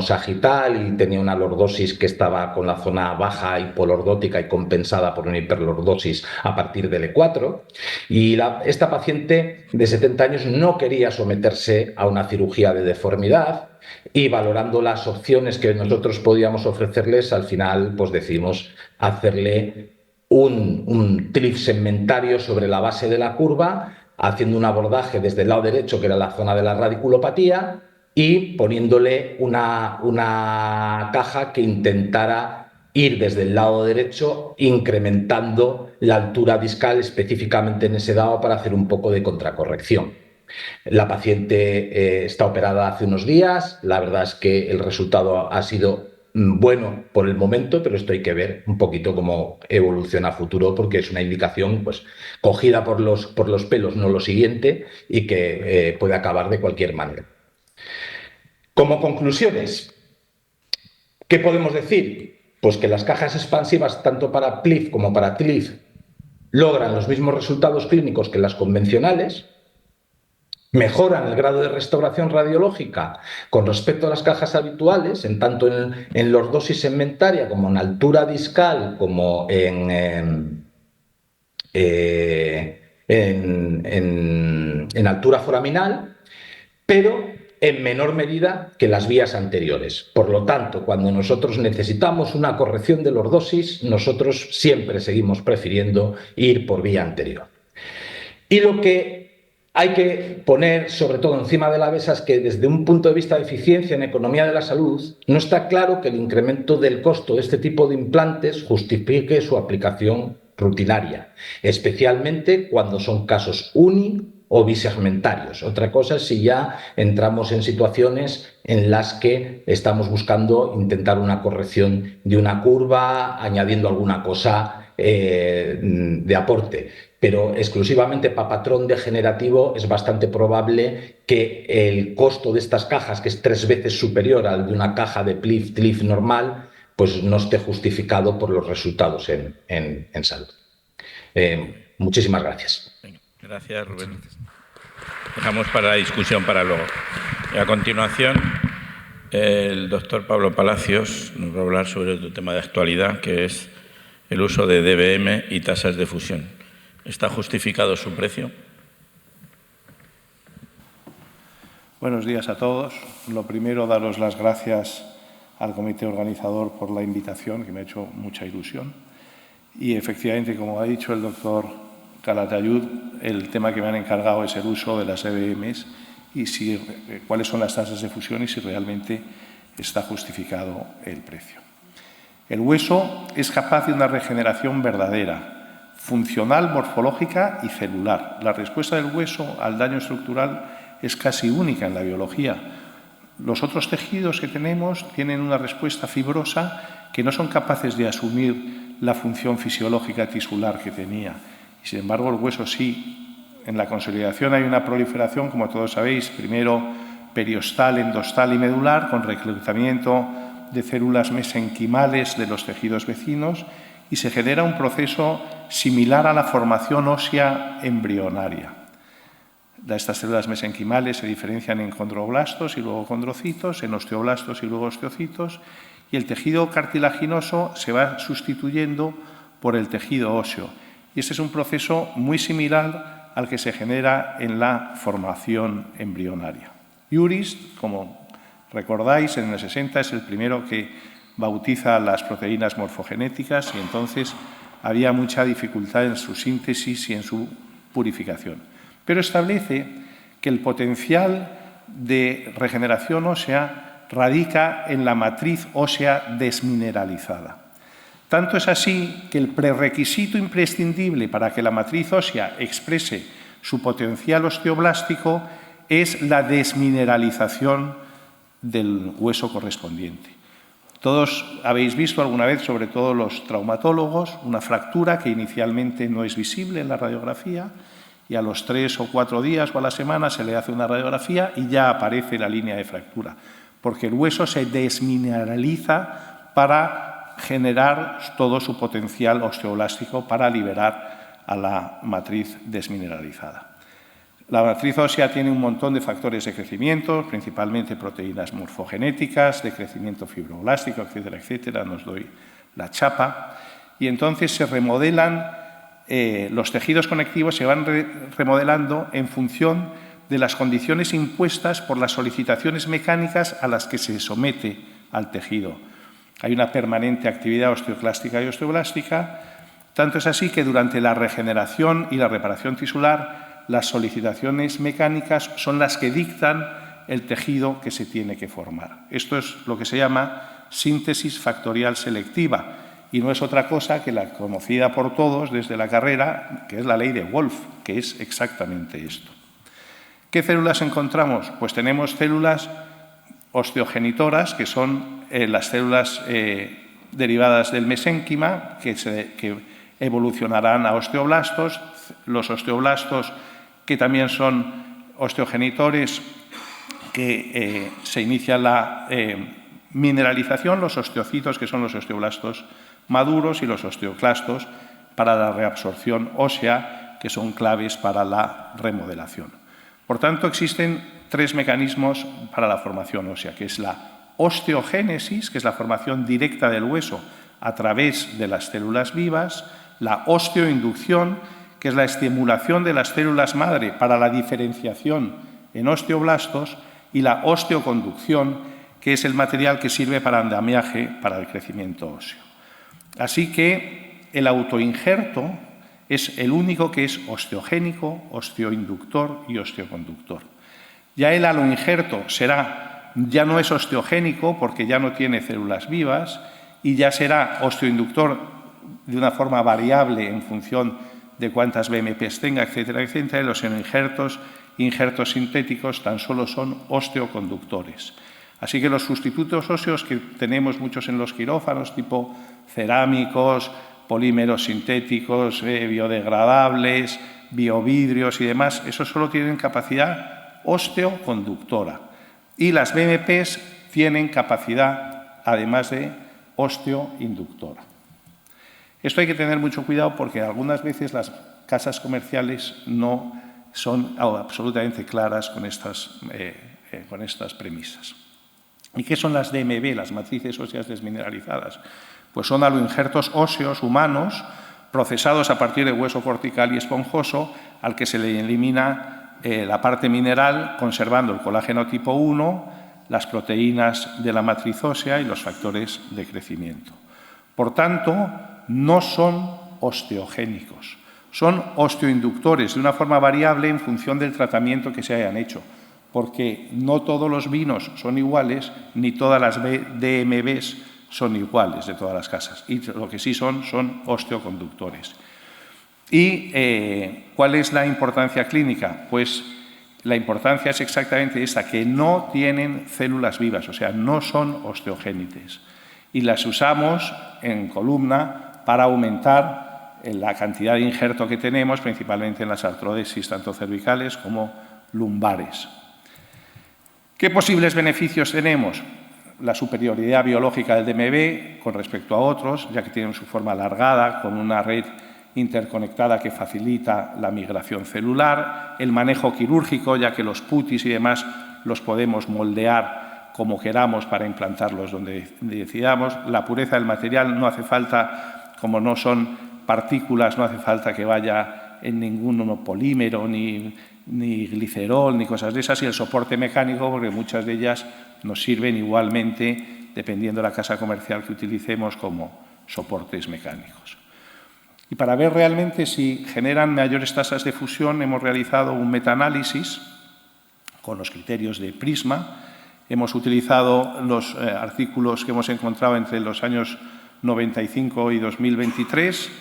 sagital, y tenía una lordosis que estaba con la zona baja hipolordótica y compensada por una hiperlordosis a partir del E4. Y esta paciente de 70 años no quería someterse a una cirugía de deformidad, y valorando las opciones que nosotros podíamos ofrecerles, al final pues decidimos hacerle un TLIF segmentario sobre la base de la curva, haciendo un abordaje desde el lado derecho, que era la zona de la radiculopatía, y poniéndole una caja que intentara ir desde el lado derecho, incrementando la altura discal específicamente en ese lado para hacer un poco de contracorrección. La paciente está operada hace unos días. La verdad es que el resultado ha sido bueno por el momento, pero esto hay que ver un poquito cómo evoluciona a futuro, porque es una indicación pues, cogida por los pelos, no lo siguiente, y que puede acabar de cualquier manera. Como conclusiones, ¿qué podemos decir? Pues que las cajas expansivas, tanto para PLIF como para TLIF, logran los mismos resultados clínicos que las convencionales, mejoran el grado de restauración radiológica con respecto a las cajas habituales, en tanto en lordosis segmentaria como en altura discal, como en altura foraminal, pero en menor medida que las vías anteriores. Por lo tanto, cuando nosotros necesitamos una corrección de lordosis, nosotros siempre seguimos prefiriendo ir por vía anterior. Y lo que hay que poner sobre todo encima de la mesa es que, desde un punto de vista de eficiencia en economía de la salud, no está claro que el incremento del costo de este tipo de implantes justifique su aplicación rutinaria, especialmente cuando son casos uni o bisegmentarios. Otra cosa es si ya entramos en situaciones en las que estamos buscando intentar una corrección de una curva, añadiendo alguna cosa de aporte. Pero exclusivamente para patrón degenerativo es bastante probable que el costo de estas cajas, que es 3 veces superior al de una caja de PLIF normal, pues no esté justificado por los resultados en salud. Muchísimas gracias. Gracias, Rubén. Dejamos para la discusión para luego. Y a continuación, el doctor Pablo Palacios nos va a hablar sobre otro tema de actualidad, que es el uso de DBM y tasas de fusión. ¿Está justificado su precio? Buenos días a todos. Lo primero, daros las gracias al comité organizador por la invitación, que me ha hecho mucha ilusión. Y efectivamente, como ha dicho el doctor Calatayud, el tema que me han encargado es el uso de las DBMs y cuáles son las tasas de fusión y si realmente está justificado el precio. El hueso es capaz de una regeneración verdadera, funcional, morfológica y celular. La respuesta del hueso al daño estructural es casi única en la biología. Los otros tejidos que tenemos tienen una respuesta fibrosa que no son capaces de asumir la función fisiológica tisular que tenía. Y sin embargo, el hueso sí. En la consolidación hay una proliferación, como todos sabéis, primero periostal, endostal y medular, con reclutamiento de células mesenquimales de los tejidos vecinos, y se genera un proceso similar a la formación ósea embrionaria. Estas células mesenquimales se diferencian en condroblastos y luego condrocitos, en osteoblastos y luego osteocitos, y el tejido cartilaginoso se va sustituyendo por el tejido óseo. Y este es un proceso muy similar al que se genera en la formación embrionaria. Urist, como recordáis, en el 60 es el primero que bautiza las proteínas morfogenéticas y entonces había mucha dificultad en su síntesis y en su purificación. Pero establece que el potencial de regeneración ósea radica en la matriz ósea desmineralizada. Tanto es así que el prerequisito imprescindible para que la matriz ósea exprese su potencial osteoblástico es la desmineralización del hueso correspondiente. Todos habéis visto alguna vez, sobre todo los traumatólogos, una fractura que inicialmente no es visible en la radiografía y a los 3 o 4 días o a la semana se le hace una radiografía y ya aparece la línea de fractura, porque el hueso se desmineraliza para generar todo su potencial osteoblástico para liberar a la matriz desmineralizada. La matriz ósea tiene un montón de factores de crecimiento, principalmente proteínas morfogenéticas, de crecimiento fibroblástico, etcétera, etcétera, nos doy la chapa, y entonces se remodelan. Los tejidos conectivos se van remodelando en función de las condiciones impuestas por las solicitaciones mecánicas a las que se somete al tejido. Hay una permanente actividad osteoclástica y osteoblástica, tanto es así que durante la regeneración y la reparación tisular, las solicitaciones mecánicas son las que dictan el tejido que se tiene que formar. Esto es lo que se llama síntesis factorial selectiva, y no es otra cosa que la conocida por todos desde la carrera, que es la ley de Wolff, que es exactamente esto. ¿Qué células encontramos? Pues tenemos células osteogenitoras, que son las células derivadas del mesénquima, que evolucionarán a osteoblastos, los osteoblastos que también son osteogenitores, que se inicia la mineralización, los osteocitos, que son los osteoblastos maduros, y los osteoclastos para la reabsorción ósea, que son claves para la remodelación. Por tanto, existen 3 mecanismos para la formación ósea, que es la osteogénesis, que es la formación directa del hueso a través de las células vivas, la osteoinducción, que es la estimulación de las células madre para la diferenciación en osteoblastos, y la osteoconducción, que es el material que sirve para andamiaje, para el crecimiento óseo. Así que el autoinjerto es el único que es osteogénico, osteoinductor y osteoconductor. Ya el aloinjerto ya no es osteogénico porque ya no tiene células vivas, y ya será osteoinductor de una forma variable en función de cuántas BMPs tenga, etcétera, etcétera. Y los injertos sintéticos tan solo son osteoconductores. Así que los sustitutos óseos que tenemos muchos en los quirófanos, tipo cerámicos, polímeros sintéticos, biodegradables, biovidrios y demás, esos solo tienen capacidad osteoconductora. Y las BMPs tienen capacidad, además de osteoinductora. Esto hay que tener mucho cuidado porque algunas veces las casas comerciales no son absolutamente claras con estas premisas. ¿Y qué son las DMB, las matrices óseas desmineralizadas? Pues son aloinjertos óseos humanos procesados a partir de hueso cortical y esponjoso, al que se le elimina la parte mineral, conservando el colágeno tipo 1, las proteínas de la matriz ósea y los factores de crecimiento. Por tanto, no son osteogénicos, son osteoinductores de una forma variable en función del tratamiento que se hayan hecho, porque no todos los vinos son iguales, ni todas las DMBs son iguales de todas las casas, y lo que sí son osteoconductores. ¿Y cuál es la importancia clínica? Pues la importancia es exactamente esta, que no tienen células vivas, o sea, no son osteogénites. Y las usamos en columna para aumentar la cantidad de injerto que tenemos, principalmente en las artrodesis, tanto cervicales como lumbares. ¿Qué posibles beneficios tenemos? La superioridad biológica del DMB con respecto a otros, ya que tienen su forma alargada, con una red interconectada que facilita la migración celular, el manejo quirúrgico, ya que los putis y demás los podemos moldear como queramos para implantarlos donde decidamos. La pureza del material no hace falta, como no son partículas, no hace falta que vaya en ningún polímero, ni glicerol, ni cosas de esas, y el soporte mecánico, porque muchas de ellas nos sirven igualmente, dependiendo de la casa comercial que utilicemos, como soportes mecánicos. Y para ver realmente si generan mayores tasas de fusión, hemos realizado un metaanálisis con los criterios de Prisma. Hemos utilizado los artículos que hemos encontrado entre los años 95 y 2023,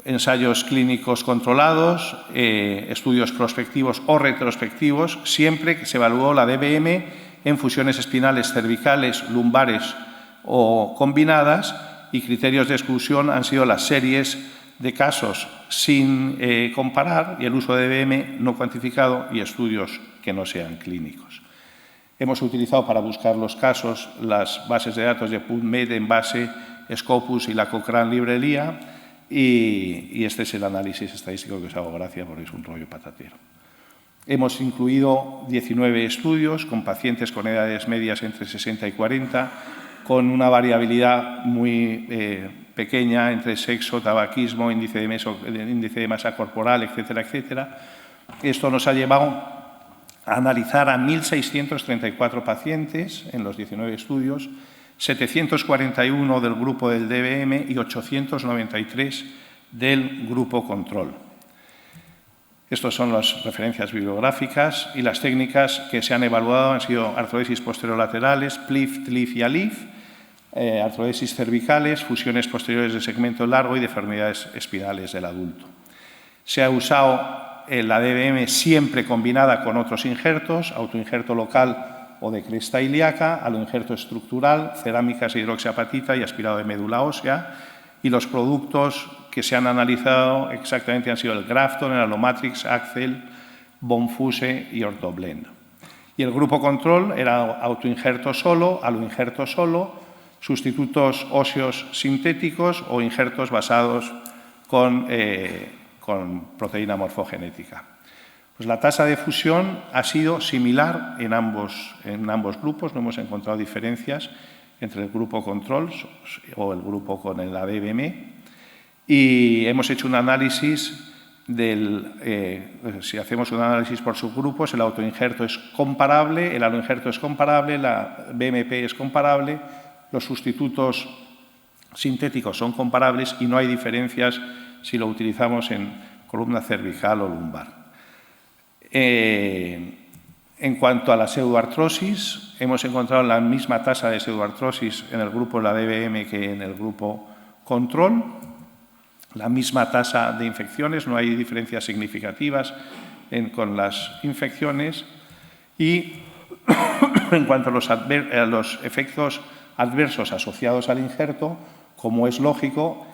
ensayos clínicos controlados, estudios prospectivos o retrospectivos, siempre que se evaluó la DBM en fusiones espinales cervicales, lumbares o combinadas, y criterios de exclusión han sido las series de casos sin comparar y el uso de DBM no cuantificado y estudios que no sean clínicos. Hemos utilizado para buscar los casos las bases de datos de PubMed, Envase, Scopus y la Cochrane librería, y este es el análisis estadístico que os hago gracia porque es un rollo patatero. Hemos incluido 19 estudios con pacientes con edades medias entre 60 y 40, con una variabilidad muy pequeña entre sexo, tabaquismo, índice de masa corporal, etcétera, etcétera. Esto nos ha llevado a analizar a 1.634 pacientes en los 19 estudios, 741 del grupo del DBM y 893 del grupo control. Estas son las referencias bibliográficas, y las técnicas que se han evaluado han sido artrodesis posterolaterales, PLIF, TLIF y ALIF, artrodesis cervicales, fusiones posteriores de segmento largo y deformidades espinales del adulto. Se ha usado la DBM siempre combinada con otros injertos, autoinjerto local o de cresta ilíaca, aloinjerto estructural, cerámicas e hidroxiapatita y aspirado de médula ósea, y los productos que se han analizado exactamente han sido el Grafton, el Allomatrix, Axel, Bonfuse y Ortoblend. Y el grupo control era autoinjerto solo, aloinjerto solo, sustitutos óseos sintéticos o injertos basados con proteína morfogenética. Pues la tasa de fusión ha sido similar en ambos grupos, no hemos encontrado diferencias entre el grupo control o el grupo con el ADBM, y hemos hecho un análisis si hacemos un análisis por subgrupos, el autoinjerto es comparable, el aloinjerto es comparable, la BMP es comparable, los sustitutos sintéticos son comparables y no hay diferencias si lo utilizamos en columna cervical o lumbar. En cuanto a la pseudoartrosis, hemos encontrado la misma tasa de pseudoartrosis en el grupo de la DBM que en el grupo control, la misma tasa de infecciones, no hay diferencias significativas con las infecciones, y en cuanto a los efectos adversos asociados al injerto, como es lógico,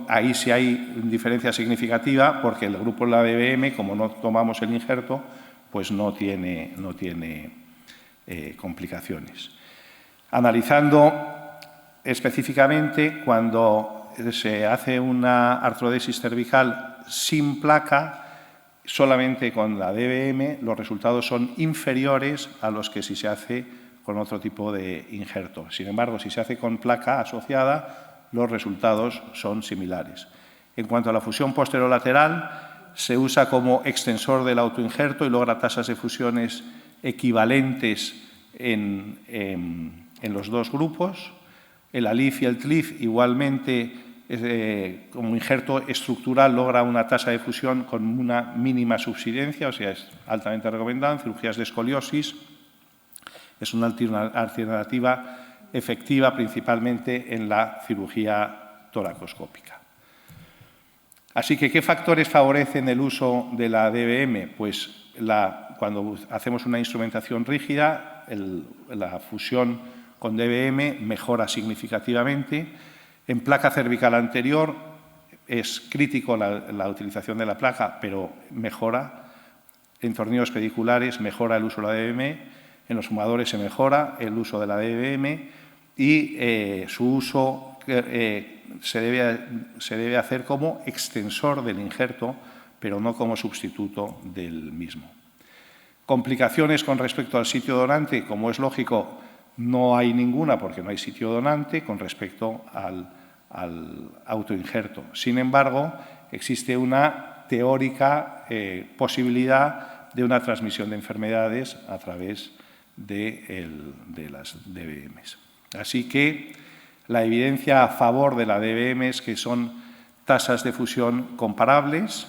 ahí sí hay diferencia significativa, porque el grupo de la DBM, como no tomamos el injerto, pues no tiene complicaciones. Analizando específicamente, cuando se hace una artrodesis cervical sin placa, solamente con la DBM, los resultados son inferiores a los que si se hace con otro tipo de injerto. Sin embargo, si se hace con placa asociada, los resultados son similares. En cuanto a la fusión posterolateral, se usa como extensor del autoinjerto y logra tasas de fusiones equivalentes en los dos grupos. El ALIF y el TLIF igualmente como injerto estructural logra una tasa de fusión con una mínima subsidencia, o sea, es altamente recomendado en cirugías de escoliosis. Es una alternativa efectiva principalmente en la cirugía toracoscópica. Así que, ¿qué factores favorecen el uso de la DBM? Pues cuando hacemos una instrumentación rígida, la fusión con DBM mejora significativamente. En placa cervical anterior es crítico la utilización de la placa, pero mejora. En tornillos pediculares mejora el uso de la DBM. En los fumadores se mejora el uso de la DBM y su uso se debe hacer como extensor del injerto, pero no como sustituto del mismo. Complicaciones con respecto al sitio donante, como es lógico, no hay ninguna porque no hay sitio donante con respecto al autoinjerto. Sin embargo, existe una teórica posibilidad de una transmisión de enfermedades a través de las DBMs. Así que la evidencia a favor de la DBM es que son tasas de fusión comparables,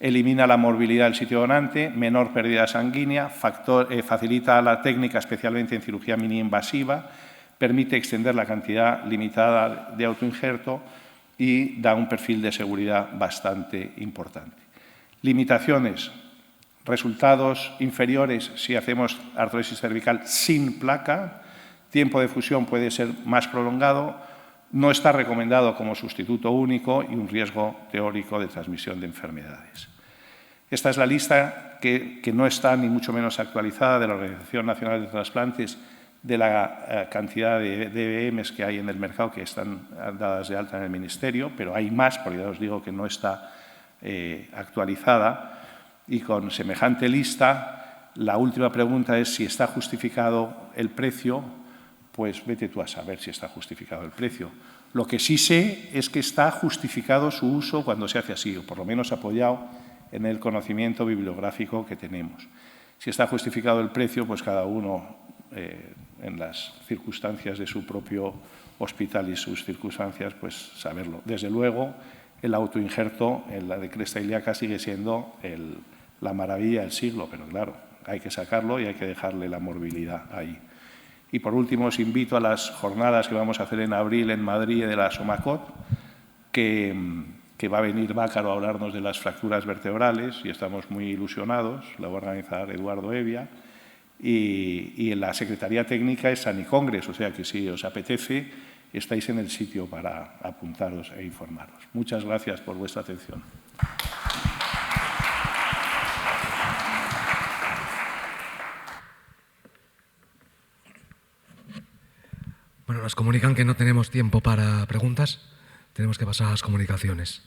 elimina la morbilidad del sitio donante, menor pérdida sanguínea, facilita la técnica especialmente en cirugía mini-invasiva, permite extender la cantidad limitada de autoinjerto y da un perfil de seguridad bastante importante. Limitaciones. Resultados inferiores si hacemos artrosis cervical sin placa. Tiempo de fusión puede ser más prolongado. No está recomendado como sustituto único y un riesgo teórico de transmisión de enfermedades. Esta es la lista que no está ni mucho menos actualizada de la Organización Nacional de Trasplantes de la cantidad de DBMs que hay en el mercado que están dadas de alta en el Ministerio, pero hay más, porque ya os digo que no está actualizada. Y con semejante lista, la última pregunta es si está justificado el precio. Pues vete tú a saber si está justificado el precio. Lo que sí sé es que está justificado su uso cuando se hace así, o por lo menos apoyado en el conocimiento bibliográfico que tenemos. Si está justificado el precio, pues cada uno en las circunstancias de su propio hospital y sus circunstancias, pues saberlo. Desde luego, el autoinjerto en la de cresta ilíaca sigue siendo la maravilla del siglo, pero claro, hay que sacarlo y hay que dejarle la morbilidad ahí. Y por último, os invito a las jornadas que vamos a hacer en abril en Madrid de la SOMACOT, que va a venir Bácaro a hablarnos de las fracturas vertebrales y estamos muy ilusionados. La va a organizar Eduardo Evia. Y en la Secretaría Técnica es Sanicongres, o sea que si os apetece, estáis en el sitio para apuntaros e informaros. Muchas gracias por vuestra atención. Bueno, nos comunican que no tenemos tiempo para preguntas. Tenemos que pasar a las comunicaciones.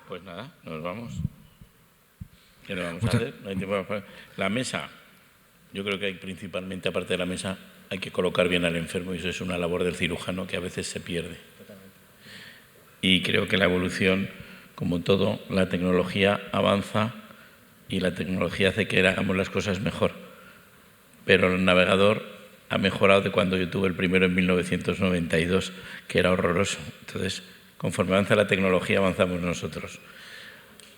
Pues nada, nos vamos. ¿Qué le vamos a hacer? No hay tiempo para... La mesa. Yo creo que hay principalmente, aparte de la mesa, hay que colocar bien al enfermo y eso es una labor del cirujano que a veces se pierde. Y creo que la evolución, como todo, la tecnología avanza y la tecnología hace que hagamos las cosas mejor. Pero el navegador ha mejorado de cuando yo tuve el primero en 1992, que era horroroso. Entonces, conforme avanza la tecnología, avanzamos nosotros.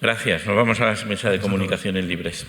Gracias. Nos vamos a la mesa de comunicaciones libres.